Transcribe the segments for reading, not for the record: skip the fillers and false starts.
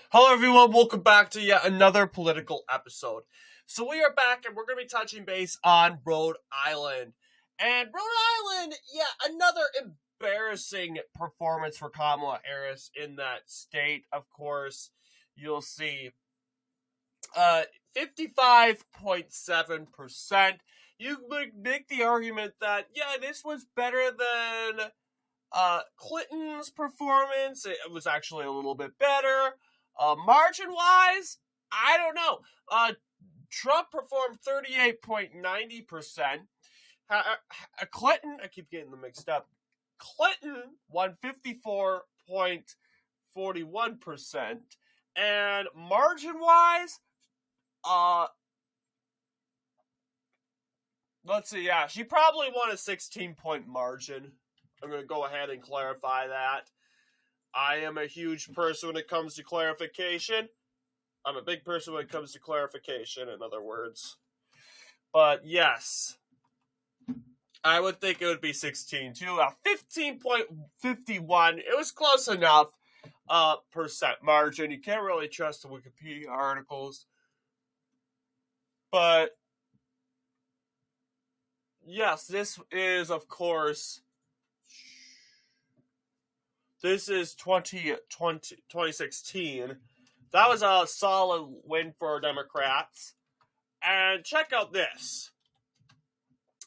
Hello, everyone. Welcome back to yet another political episode. So we are back, and we're going to be touching base on Rhode Island. And Rhode Island, another embarrassing performance for Kamala Harris in that state. Of course, you'll see 55.7%. You would make the argument that, this was better than Clinton's performance. It was actually a little bit better. Margin-wise, I don't know. Trump performed 38.90%. Clinton, I keep getting them mixed up. Clinton won 54.41%. And margin-wise, let's see, she probably won a 16-point margin. I'm going to go ahead and clarify that. I am a huge person when it comes to clarification. I'm a big person when it comes to clarification, in other words. But yes, I would think it would be 16 too. 15.51. It was close enough. Percent margin. You can't really trust the Wikipedia articles. But yes, this is, of course, this is 2016. That was a solid win for Democrats. And check out this.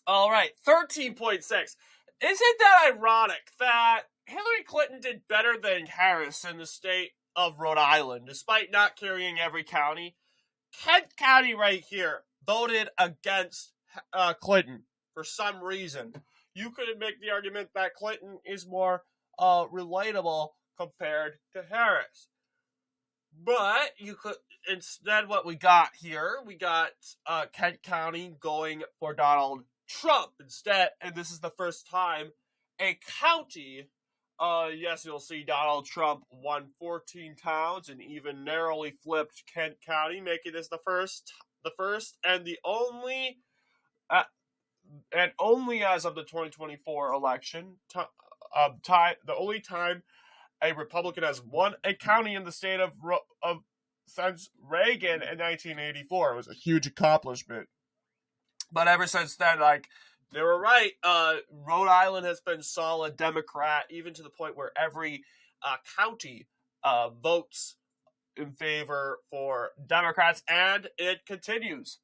All right, 13.6. Isn't that ironic that Hillary Clinton did better than Harris in the state of Rhode Island, despite not carrying every county? Kent County right here voted against Clinton for some reason. You could make the argument that Clinton is more relatable compared to Harris. But you could instead what we got here, we got Kent County going for Donald Trump instead, and this is the first time a county, yes, you'll see Donald Trump won 14 towns and even narrowly flipped Kent County, making this the first and the only as of the 2024 election the only time a Republican has won a county in the state of since Reagan in 1984. It was a huge accomplishment. But ever since then, they were right. Rhode Island has been solid Democrat, even to the point where every county votes in favor for Democrats, and it continues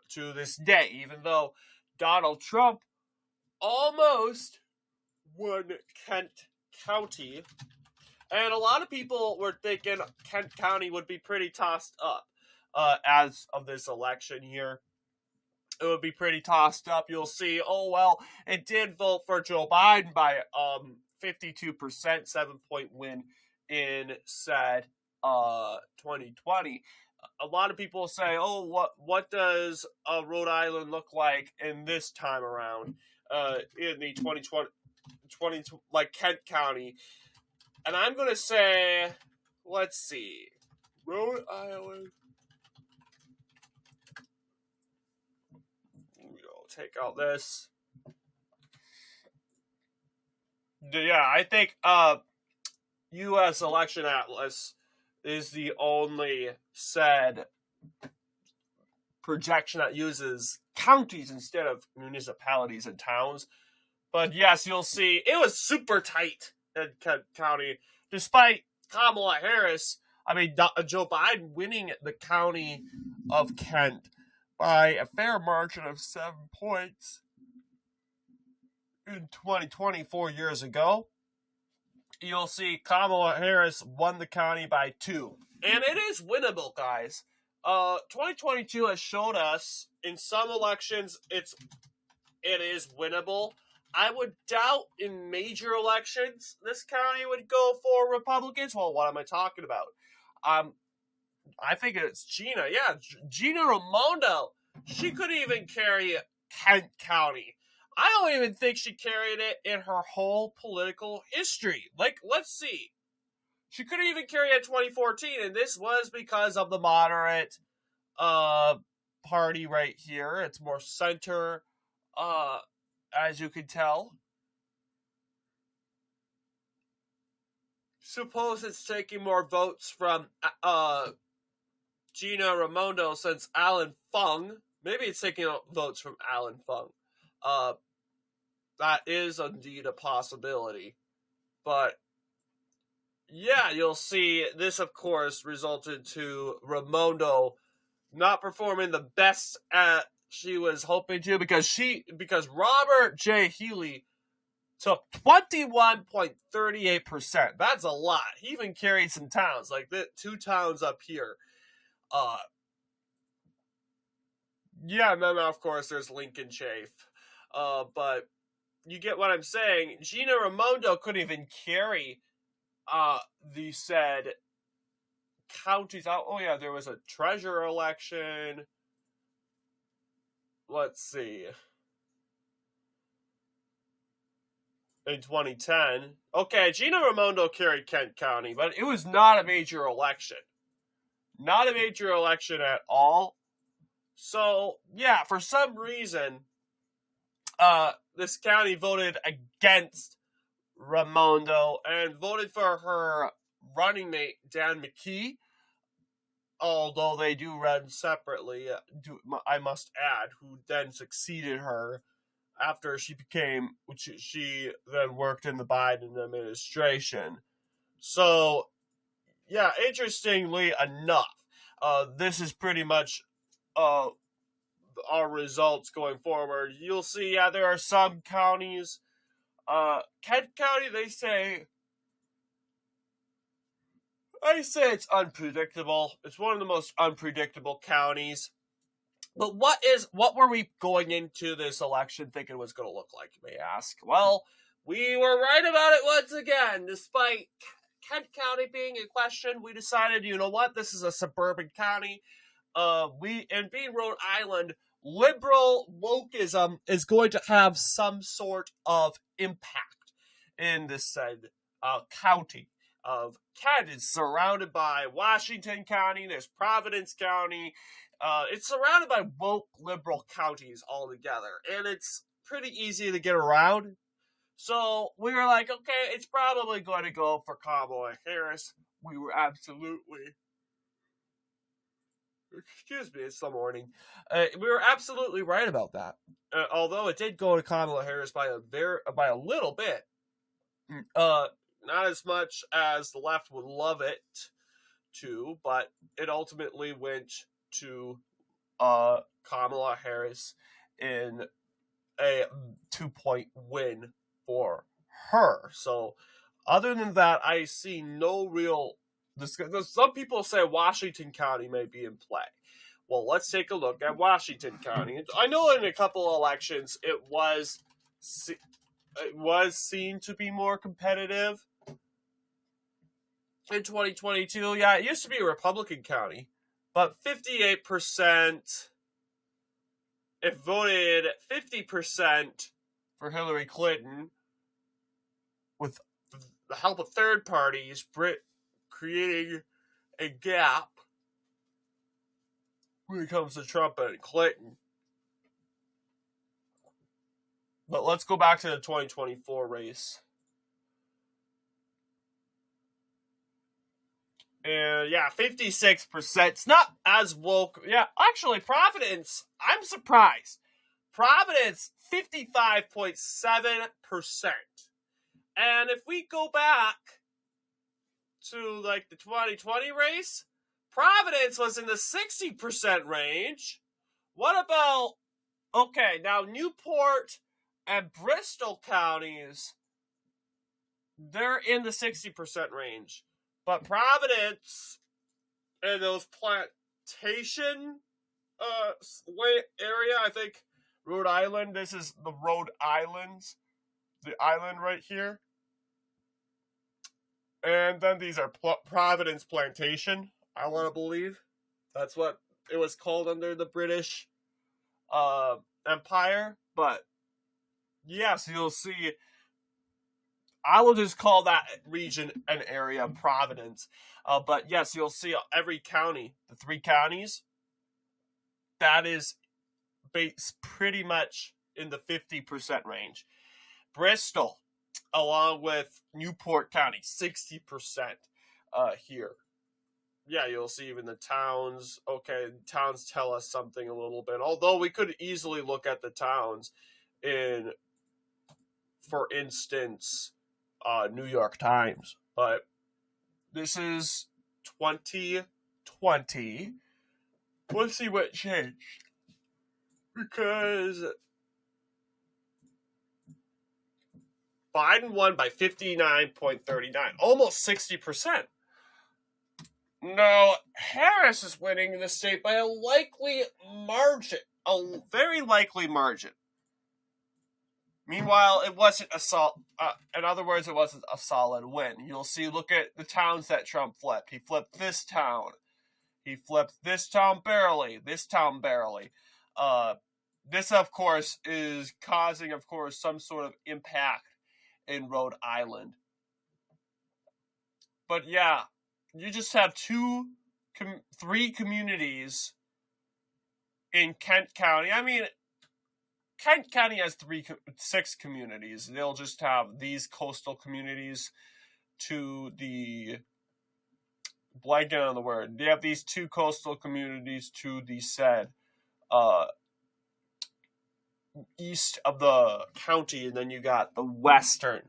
to this day, even though Donald Trump almost won Kent County. And a lot of people were thinking Kent County would be pretty tossed up as of this election here. It would be pretty tossed up. You'll see, it did vote for Joe Biden by 52%, 7-point win in said 2020. A lot of people say, what does Rhode Island look like in this time around in the 2020, like Kent County? And I'm going to say, let's see, Rhode Island. We'll take out this. I think U.S. Election Atlas is the only said projection that uses counties instead of municipalities and towns. But yes, you'll see it was super tight in Kent County, despite Kamala Harris, Joe Biden winning the county of Kent by a fair margin of 7 points in 2020, 4 years ago. You'll see Kamala Harris won the county by 2. And it is winnable, guys. 2022 has showed us in some elections it is winnable. I would doubt in major elections this county would go for Republicans. Well, what am I talking about? I think it's Gina. Yeah, Gina Raimondo. She couldn't even carry Kent County. I don't even think she carried it in her whole political history. Let's see. She couldn't even carry it in 2014, and this was because of the moderate party right here. It's more center, as you can tell. suppose it's taking more votes from Gina Raimondo since Alan Fung. Maybe it's taking votes from Alan Fung. That is indeed a possibility. But yeah, you'll see this, of course, resulted to Raimondo not performing the best she was hoping to, because Robert J. Healy took 21.38%. That's a lot. He even carried some towns, like the 2 towns up here. Yeah, and then of course there's Lincoln Chafe. But you get what I'm saying. Gina Raimondo couldn't even carry the said counties out. Oh yeah, there was a treasurer election. Let's see. In 2010. Okay, Gina Raimondo carried Kent County, but it was not a major election. Not a major election at all. So, yeah, for some reason, this county voted against Raimondo and voted for her running mate, Dan McKee, although they do run separately, I must add, who then succeeded her after she then worked in the Biden administration. So, yeah, interestingly enough, this is pretty much our results going forward. You'll see, yeah, there are some counties. Kent County, I say it's unpredictable. It's one of the most unpredictable counties. But what were we going into this election thinking it was going to look like, you may ask? Well, we were right about it once again. Despite Kent County being in question, we decided, you know what, this is a suburban county. And being Rhode Island, liberal wokeism is going to have some sort of impact in this said county of Kent. It's surrounded by Washington County, there's Providence County. It's surrounded by woke liberal counties altogether, and it's pretty easy to get around. So we were like, okay, it's probably going to go for Kamala Harris. We were absolutely... Excuse me, it's the morning. We were absolutely right about that. Although it did go to Kamala Harris by a little bit. Not as much as the left would love it to, but it ultimately went to Kamala Harris in a 2-point win for her. So, other than that, I see no real... Some people say Washington County may be in play. Well, let's take a look at Washington County. I know in a couple elections it was seen to be more competitive. In 2022, yeah, it used to be a Republican county, but 58%, it voted 50% for Hillary Clinton, with the help of third parties, creating a gap when it comes to Trump and Clinton. But let's go back to the 2024 race. And yeah, 56%. It's not as woke. Yeah, actually, Providence, I'm surprised. Providence, 55.7%. And if we go back to like the 2020 race, Providence was in the 60% range. What about, okay, now Newport and Bristol counties, they're in the 60% range. But Providence and those plantation area, I think Rhode Island, this is the Rhode Islands, the island right here. And then these are Providence Plantation, I want to believe. That's what it was called under the British Empire. But yes, you'll see, I will just call that region an area, Providence. But yes, you'll see every county, the 3 counties, that is based pretty much in the 50% range. Bristol, along with Newport County, 60% here. Yeah, you'll see even the towns. Okay, towns tell us something a little bit. Although we could easily look at the towns in, for instance, New York Times. But this is 2020. Let's see what changed. Because Biden won by 59.39, almost 60%. No, Harris is winning the state by a likely margin, a very likely margin. Meanwhile, it wasn't in other words, it wasn't a solid win. You'll see, look at the towns that Trump flipped. He flipped this town. He flipped this town barely. This town barely. This, of course, is causing, of course, some sort of impact in Rhode Island. But yeah, you just have three communities in Kent County. I mean, Kent County has 6 communities. They'll just have these coastal communities to the, blanking on the word. They have these 2 coastal communities to the said east of the county, and then you got the western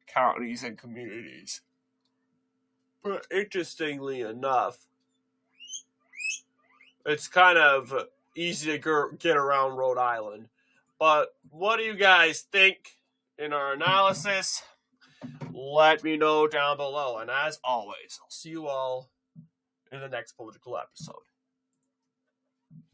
counties and communities. But interestingly enough, it's kind of easy to get around Rhode Island. But what do you guys think in our analysis? Let me know down below. And as always, I'll see you all in the next political episode.